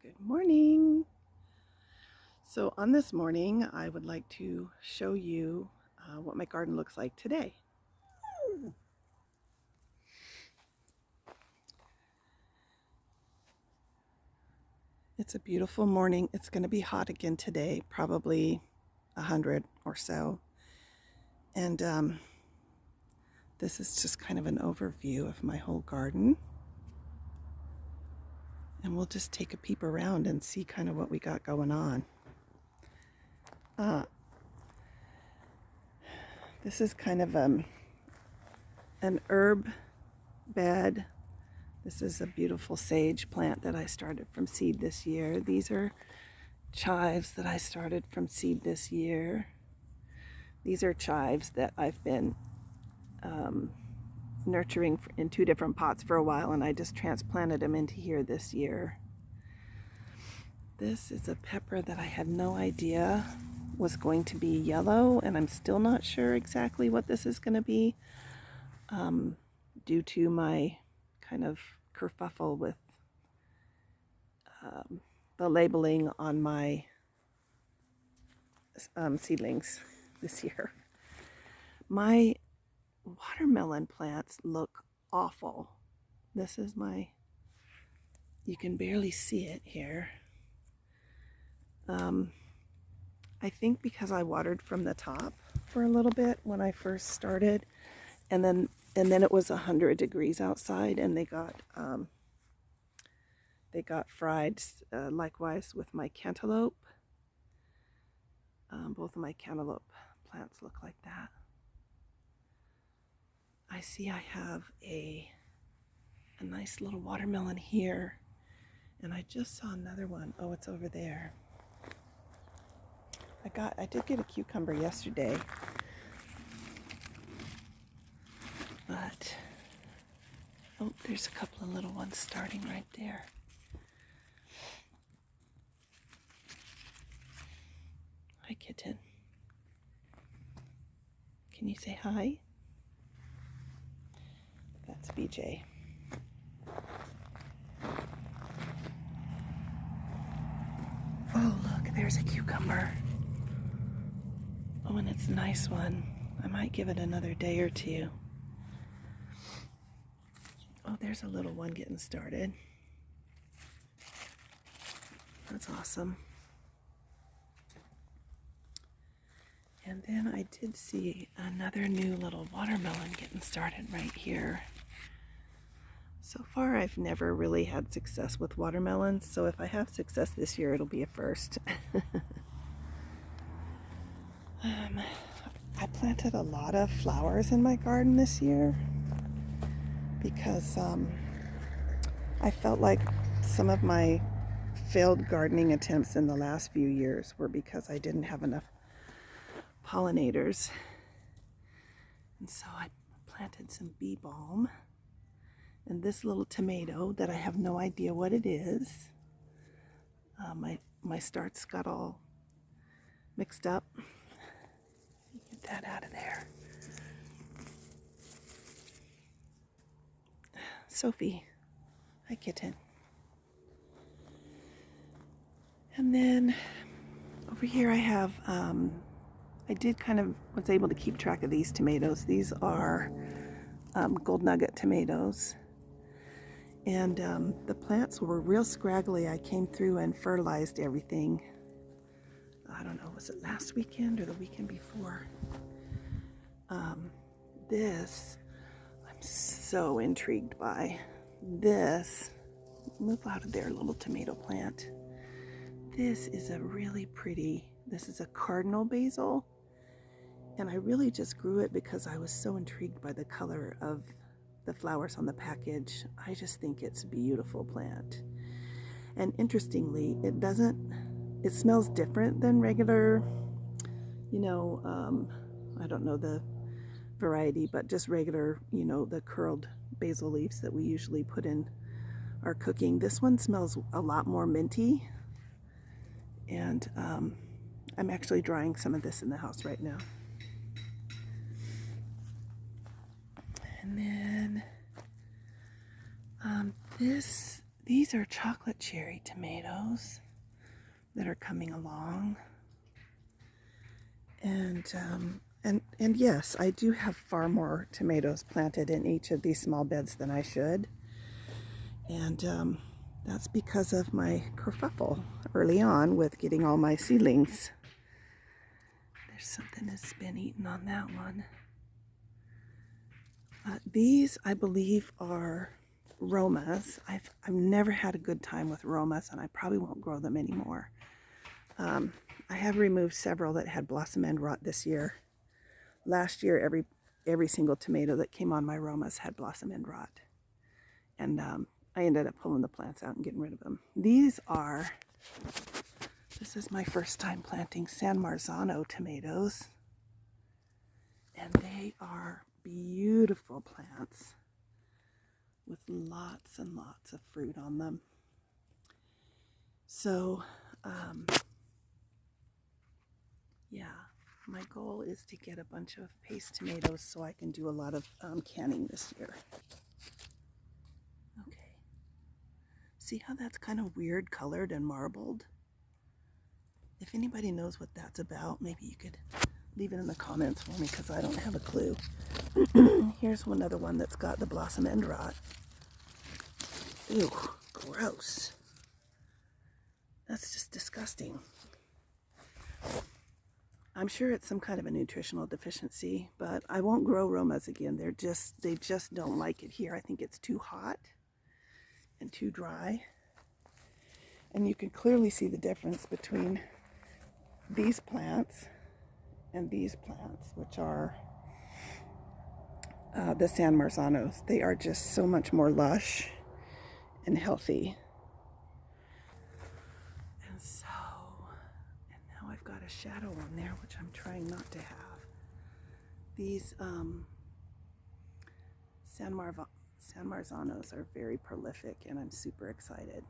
Good morning. So on this morning, I would like to show you what my garden looks like today. It's a beautiful morning. It's going to be hot again today, probably 100 or so. And this is just kind of an overview of my whole garden. And we'll just take a peep around and see kind of what we got going on. This is kind of an herb bed. This is a beautiful sage plant that I started from seed this year. These are chives that I started from seed this year. These are chives that I've been nurturing in 2 different pots for a while, and I just transplanted them into here this year. This is a pepper that I had no idea was going to be yellow, and I'm still not sure exactly what this is going to be due to my kind of kerfuffle with the labeling on my seedlings this year. My watermelon plants look awful. This is you can barely see it here. I think because I watered from the top for a little bit when I first started, and then it was 100 degrees outside, and they got fried. Likewise with my cantaloupe. Both of my cantaloupe plants look like that. I see I have a nice little watermelon here, and I just saw another one. Oh, it's over there. I did get a cucumber yesterday, but oh, there's a couple of little ones starting right there. Hi, kitten. Can you say hi? That's BJ. Oh, look, there's a cucumber. Oh, and it's a nice one. I might give it another day or two. Oh, there's a little one getting started. That's awesome. And then I did see another new little watermelon getting started right here. So far, I've never really had success with watermelons, so if I have success this year, it'll be a first. I planted a lot of flowers in my garden this year because I felt like some of my failed gardening attempts in the last few years were because I didn't have enough pollinators. And so I planted some bee balm and this little tomato that I have no idea what it is. My starts got all mixed up. Get that out of there. Sophie, hi kitten. And then over here I have, I did was able to keep track of these tomatoes. These are gold nugget tomatoes. And the plants were real scraggly. I came through and fertilized everything. I don't know, was it last weekend or the weekend before? This, I'm so intrigued by. This, move out of there, little tomato plant. This is a really pretty, this is a cardinal basil. And I really just grew it because I was so intrigued by the color of the flowers on the package. I just think it's a beautiful plant. And interestingly, it smells different than regular, I don't know the variety, but just regular, the curled basil leaves that we usually put in our cooking. This one smells a lot more minty. And I'm actually drying some of this in the house right now. And then These are chocolate cherry tomatoes that are coming along. And yes, I do have far more tomatoes planted in each of these small beds than I should. And that's because of my kerfuffle early on with getting all my seedlings. There's something that's been eaten on that one. These, I believe, are Romas. I've never had a good time with Romas, and I probably won't grow them anymore. I have removed several that had blossom end rot this year. Last year, every single tomato that came on my Romas had blossom end rot. And I ended up pulling the plants out and getting rid of them. This is my first time planting San Marzano tomatoes. And they are beautiful plants with lots and lots of fruit on them. So, yeah, my goal is to get a bunch of paste tomatoes so I can do a lot of canning this year. Okay. See how that's kind of weird colored and marbled? If anybody knows what that's about, maybe you could leave it in the comments for me because I don't have a clue. Here's another one that's got the blossom end rot. Ew, gross. That's just disgusting. I'm sure it's some kind of a nutritional deficiency, but I won't grow Romas again. They just don't like it here. I think it's too hot and too dry. And you can clearly see the difference between these plants and these plants, which are the San Marzanos. They are just so much more lush and healthy. And now I've got a shadow on there, which I'm trying not to have. These San Marzanos are very prolific, and I'm super excited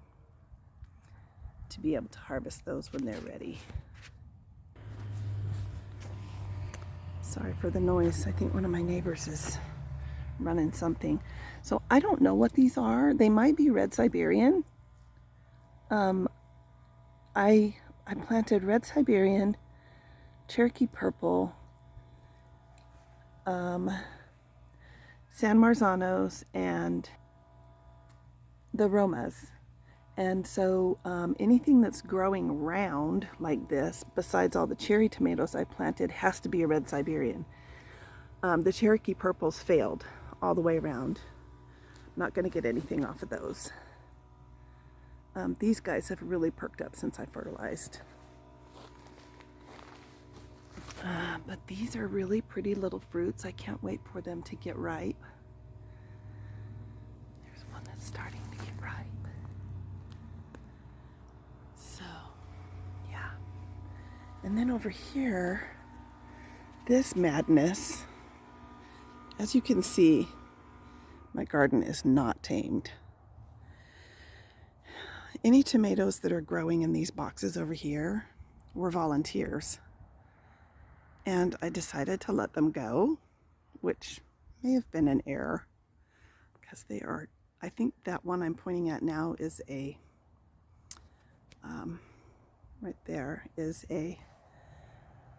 to be able to harvest those when they're ready. Sorry for the noise. I think one of my neighbors is running something. So I don't know what these are. They might be red Siberian. I planted red Siberian, Cherokee purple, San Marzanos, and the Romas. And so anything that's growing round like this, besides all the cherry tomatoes I planted, has to be a red Siberian. The Cherokee purples failed all the way around. I'm not going to get anything off of those. These guys have really perked up since I fertilized. But these are really pretty little fruits. I can't wait for them to get ripe. There's one that's starting to get ripe. So, yeah. And then over here, this madness, as you can see, my garden is not tamed. Any tomatoes that are growing in these boxes over here were volunteers. And I decided to let them go, which may have been an error because they are, I think that one I'm pointing at now is a, right there is a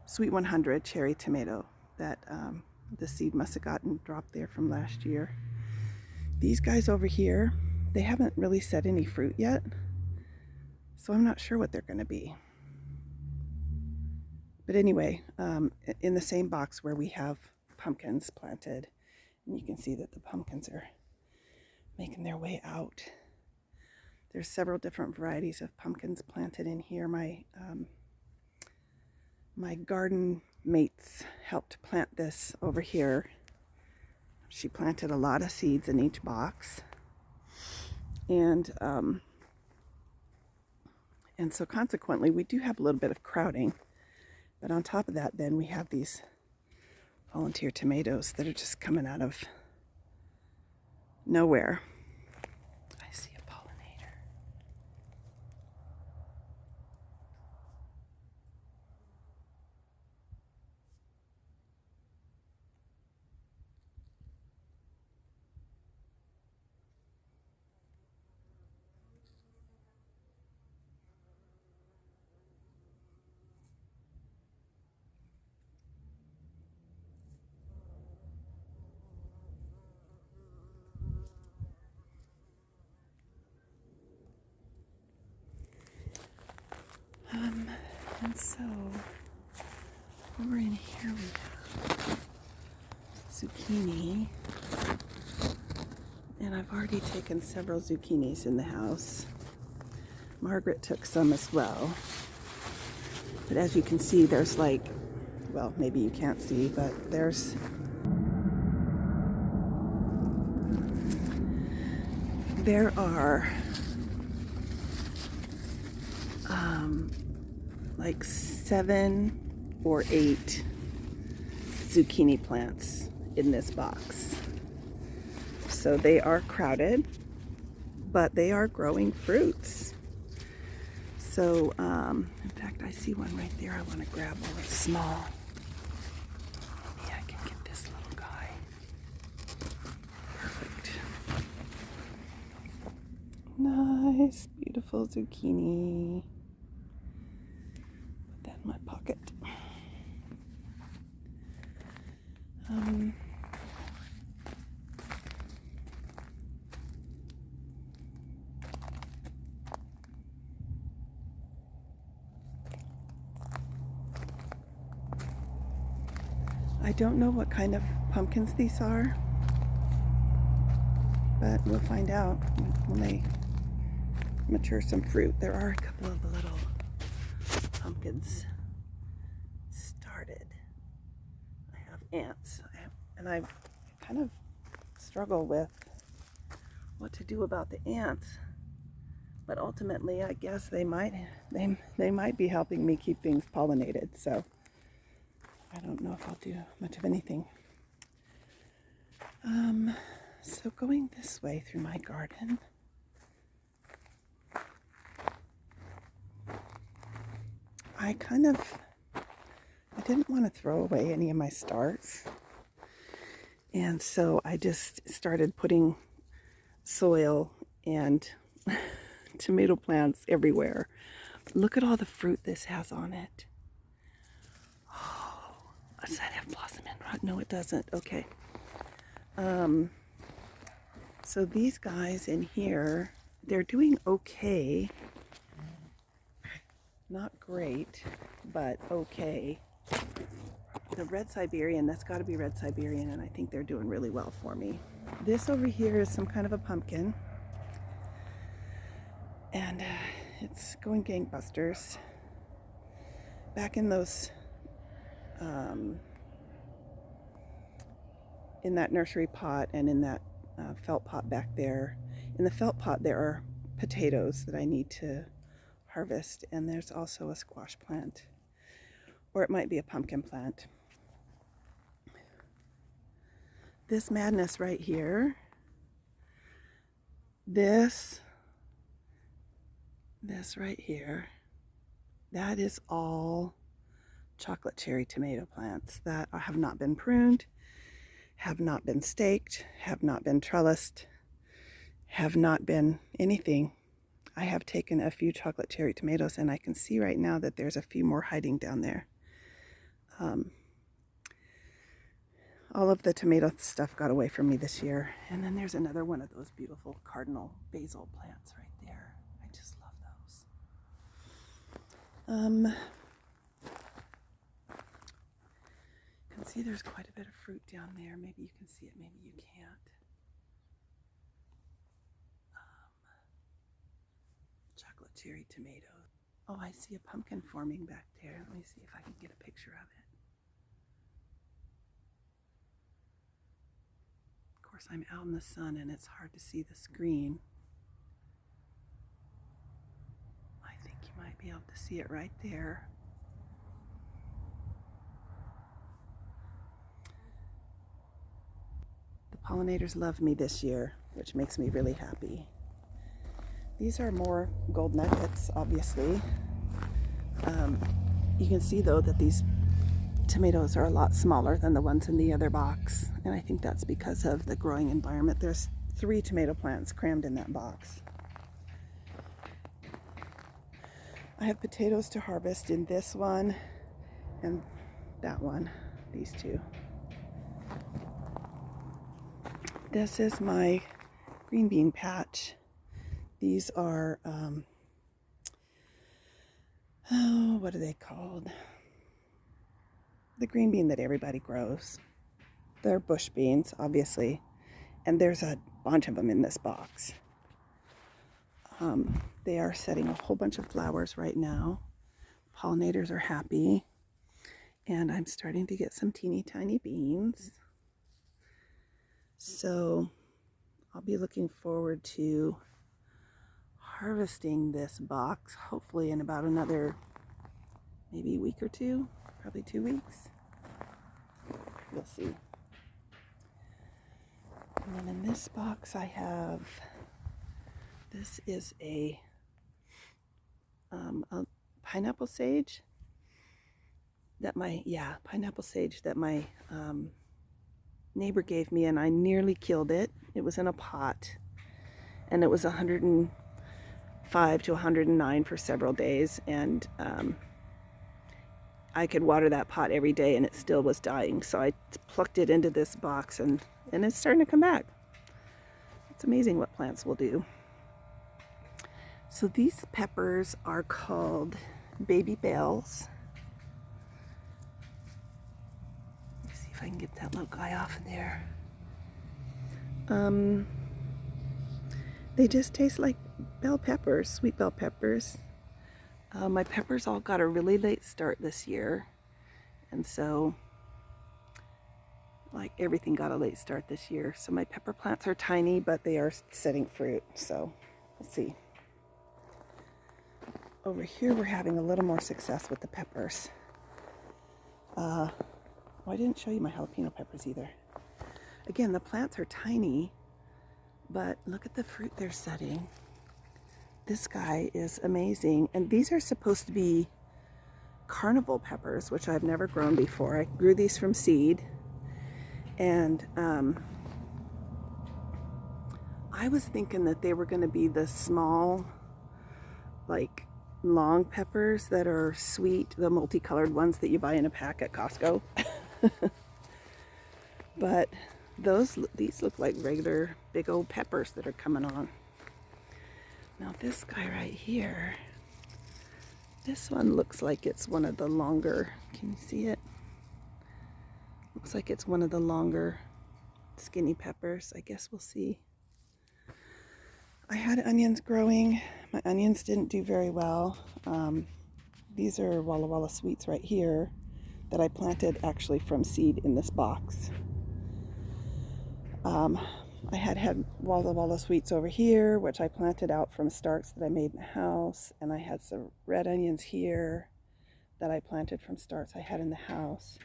Sweet 100 cherry tomato that the seed must have gotten dropped there from last year. These guys over here, they haven't really set any fruit yet, so I'm not sure what they're going to be. But anyway, in the same box where we have pumpkins planted, and you can see that the pumpkins are making their way out. There's several different varieties of pumpkins planted in here. My garden mates helped plant this over here. She planted a lot of seeds in each box. And so consequently, we do have a little bit of crowding. But on top of that, then we have these volunteer tomatoes that are just coming out of nowhere. I see a pollinator. And so over in here we have zucchini. And I've already taken several zucchinis in the house. Margaret took some as well. But as you can see, there's like, well, maybe you can't see, but there are like 7 or 8 zucchini plants in this box. So they are crowded, but they are growing fruits. So, in fact, I see one right there I want to grab while it's small. Maybe I can get this little guy. Perfect. Nice, beautiful zucchini. Put that in my pocket. I don't know what kind of pumpkins these are, but we'll find out when they mature some fruit. There are a couple of the little pumpkins started. I have ants, and I kind of struggle with what to do about the ants. But ultimately, I guess they might be helping me keep things pollinated. So I don't know if I'll do much of anything. So going this way through my garden, I didn't want to throw away any of my starts. And so I just started putting soil and tomato plants everywhere. Look at all the fruit this has on it. Oh, does that have blossom end? No, it doesn't. Okay. So these guys in here, they're doing okay. Not great, but okay. The red Siberian, that's got to be red Siberian, and I think they're doing really well for me. This over here is some kind of a pumpkin, and it's going gangbusters. Back in those, in that nursery pot and in that felt pot back there. In the felt pot there are potatoes that I need to harvest, and there's also a squash plant, or it might be a pumpkin plant. This madness right here, this right here, that is all chocolate cherry tomato plants that have not been pruned, have not been staked, have not been trellised, have not been anything. I have taken a few chocolate cherry tomatoes, and I can see right now that there's a few more hiding down there. All of the tomato stuff got away from me this year. And then there's another one of those beautiful cardinal basil plants right there. I just love those. You can see there's quite a bit of fruit down there. Maybe you can see it, maybe you can't. Chocolate cherry tomatoes. Oh, I see a pumpkin forming back there. Let me see if I can get a picture of it. Of course, I'm out in the sun and it's hard to see the screen. I think you might be able to see it right there. The pollinators love me this year, which makes me really happy. These are more gold nuggets, obviously. You can see though that these tomatoes are a lot smaller than the ones in the other box, and I think that's because of the growing environment. There's 3 tomato plants crammed in that box. I have potatoes to harvest in this one and that one, these 2. This is my green bean patch. These are Oh, what are they called? The green bean that everybody grows. They're bush beans, obviously. And there's a bunch of them in this box. They are setting a whole bunch of flowers right now. Pollinators are happy. And I'm starting to get some teeny tiny beans. So I'll be looking forward to harvesting this box, hopefully in about another maybe week or two, probably 2 weeks. We'll see. And then in this box I have, this is a pineapple sage that my neighbor gave me, and I nearly killed it. It was in a pot, and it was 105 to 109 for several days, and I could water that pot every day and it still was dying. So I plucked it into this box, and it's starting to come back. It's amazing what plants will do. So these peppers are called baby bells. Let's see if I can get that little guy off of there. They just taste like bell peppers, sweet bell peppers. My peppers all got a really late start this year, and so like everything got a late start this year. So my pepper plants are tiny, but they are setting fruit, so we'll see. Over here we're having a little more success with the peppers. I didn't show you my jalapeno peppers either. Again, the plants are tiny, but look at the fruit they're setting. This guy is amazing. And these are supposed to be carnival peppers, which I've never grown before. I grew these from seed. And I was thinking that they were going to be the small, like long peppers that are sweet, the multicolored ones that you buy in a pack at Costco. But these look like regular big old peppers that are coming on. Now this guy right here, this one looks like it's one of the longer, can you see it? Looks like it's one of the longer skinny peppers. I guess we'll see. I had onions growing. My onions didn't do very well. These are Walla Walla Sweets right here that I planted actually from seed in this box. I had Walla Walla Sweets over here, which I planted out from starts that I made in the house. And I had some red onions here that I planted from starts I had in the house.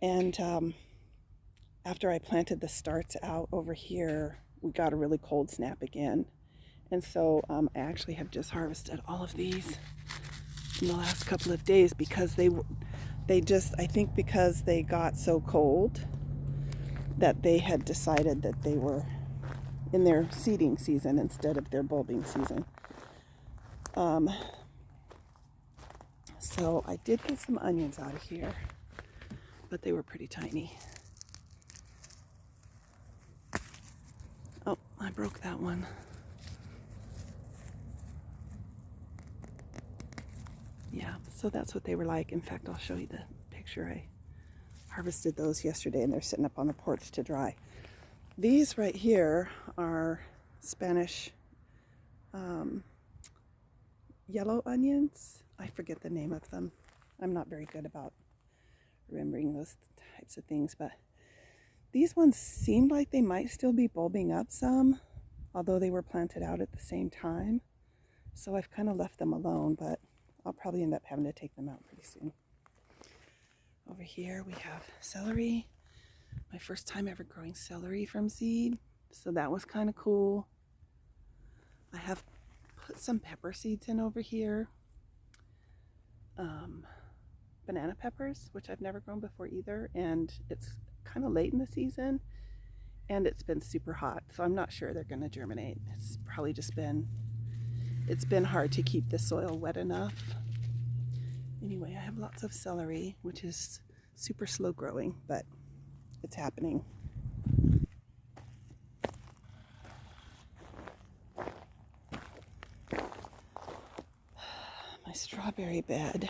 And after I planted the starts out over here, we got a really cold snap again. And so I actually have just harvested all of these in the last couple of days because I think because they got so cold that they had decided that they were in their seeding season instead of their bulbing season. So I did get some onions out of here, but they were pretty tiny. Oh, I broke that one. Yeah, so that's what they were like. In fact, I'll show you the picture. I harvested those yesterday and they're sitting up on the porch to dry. These right here are Spanish yellow onions. I forget the name of them. I'm not very good about remembering those types of things, but these ones seemed like they might still be bulbing up some, although they were planted out at the same time. So I've kind of left them alone, but I'll probably end up having to take them out pretty soon. Over here we have celery. My first time ever growing celery from seed, so that was kind of cool. I have put some pepper seeds in over here. Banana peppers, which I've never grown before either, and it's kind of late in the season and it's been super hot, so I'm not sure they're going to germinate. It's probably just it's been hard to keep the soil wet enough. Anyway, I have lots of celery, which is super slow growing, but it's happening. My strawberry bed.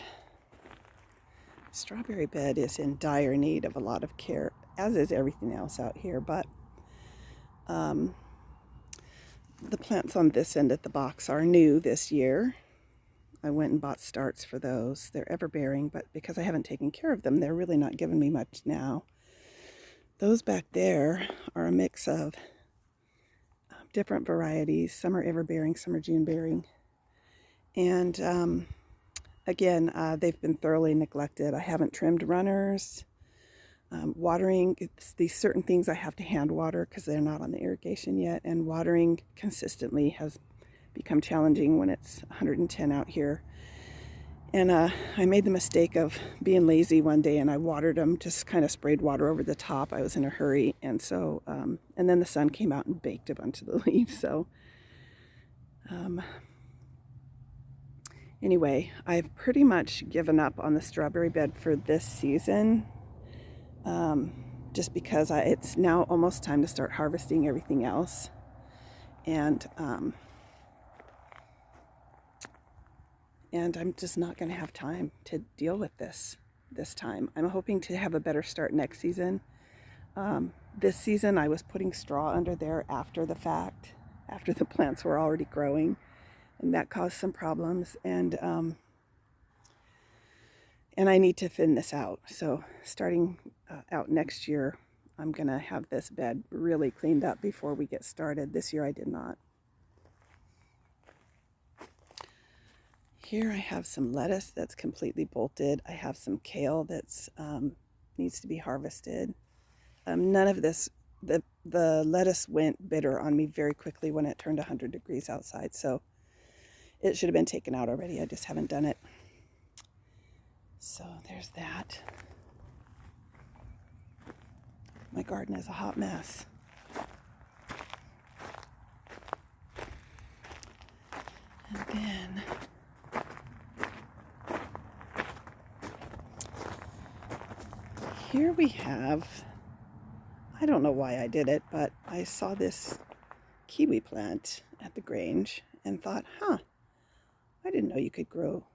Strawberry bed is in dire need of a lot of care, as is everything else out here, but the plants on this end of the box are new this year. I went and bought starts for those. They're ever-bearing, but because I haven't taken care of them, they're really not giving me much now. Those back there are a mix of different varieties. Some are ever-bearing, some are June-bearing. And again, they've been thoroughly neglected. I haven't trimmed runners. Watering, it's these certain things I have to hand water because they're not on the irrigation yet, and watering consistently has become challenging when it's 110 out here. And I made the mistake of being lazy one day, and I watered them, just kind of sprayed water over the top. I was in a hurry, and so and then the sun came out and baked a bunch of the leaves. So anyway, I've pretty much given up on the strawberry bed for this season, just because it's now almost time to start harvesting everything else. And I'm just not going to have time to deal with this time. I'm hoping to have a better start next season. This season I was putting straw under there after the fact, after the plants were already growing, and that caused some problems. And I need to thin this out. So starting out next year, I'm going to have this bed really cleaned up before we get started. This year I did not. Here I have some lettuce that's completely bolted. I have some kale that's needs to be harvested. None of this, the lettuce went bitter on me very quickly when it turned 100 degrees outside, so it should have been taken out already. I just haven't done it. So there's that. My garden is a hot mess. And then here we have, I don't know why I did it, but I saw this kiwi plant at the Grange and thought, I didn't know you could grow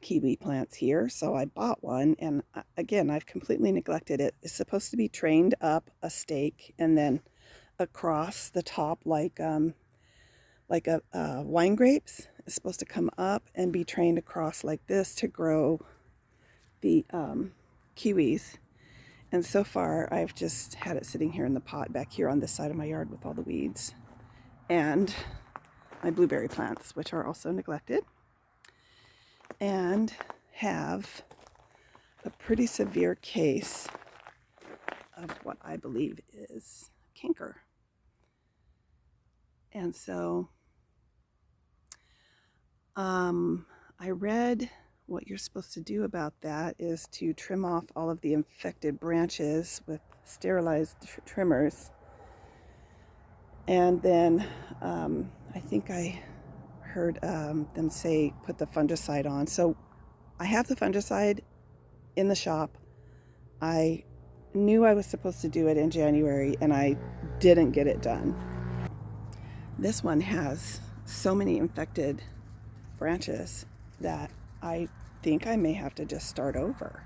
kiwi plants here. So I bought one, and again, I've completely neglected it. It's supposed to be trained up a stake and then across the top like wine grapes. It's supposed to come up and be trained across like this to grow the kiwis. And so far I've just had it sitting here in the pot back here on this side of my yard with all the weeds, and my blueberry plants, which are also neglected, and have a pretty severe case of what I believe is canker. And so I read what you're supposed to do about that is to trim off all of the infected branches with sterilized trimmers. And then I think I heard them say put the fungicide on. So I have the fungicide in the shop. I knew I was supposed to do it in January, and I didn't get it done. This one has so many infected branches that I think I may have to just start over.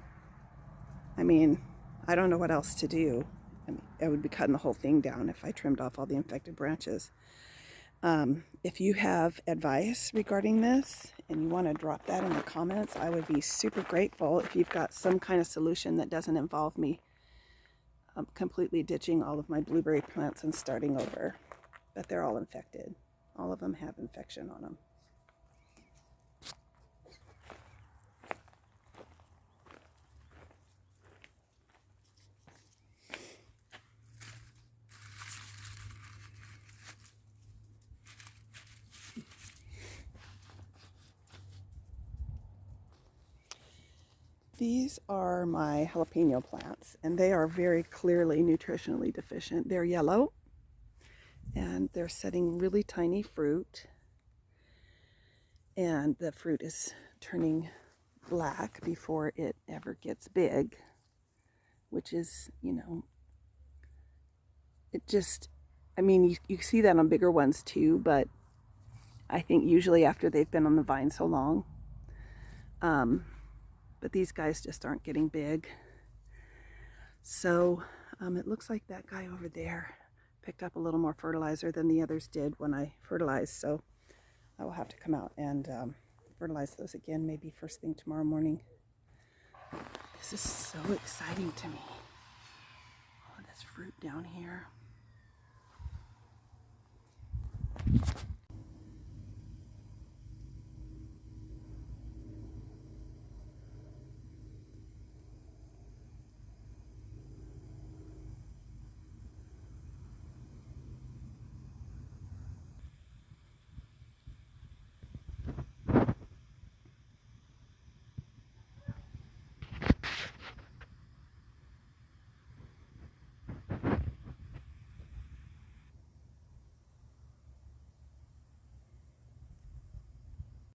I mean, I don't know what else to do. I mean, I would be cutting the whole thing down if I trimmed off all the infected branches. If you have advice regarding this and you want to drop that in the comments, I would be super grateful. If you've got some kind of solution that doesn't involve me completely ditching all of my blueberry plants and starting over. But they're all infected. All of them have infection on them. These are my jalapeno plants, and they are very clearly nutritionally deficient. They're yellow, and they're setting really tiny fruit, and the fruit is turning black before it ever gets big, which is, it just, I mean, you see that on bigger ones too, but I think usually after they've been on the vine so long. But these guys just aren't getting big. So it looks like that guy over there picked up a little more fertilizer than the others did when I fertilized. So I will have to come out and fertilize those again, maybe first thing tomorrow morning. This is so exciting to me. All of this fruit down here.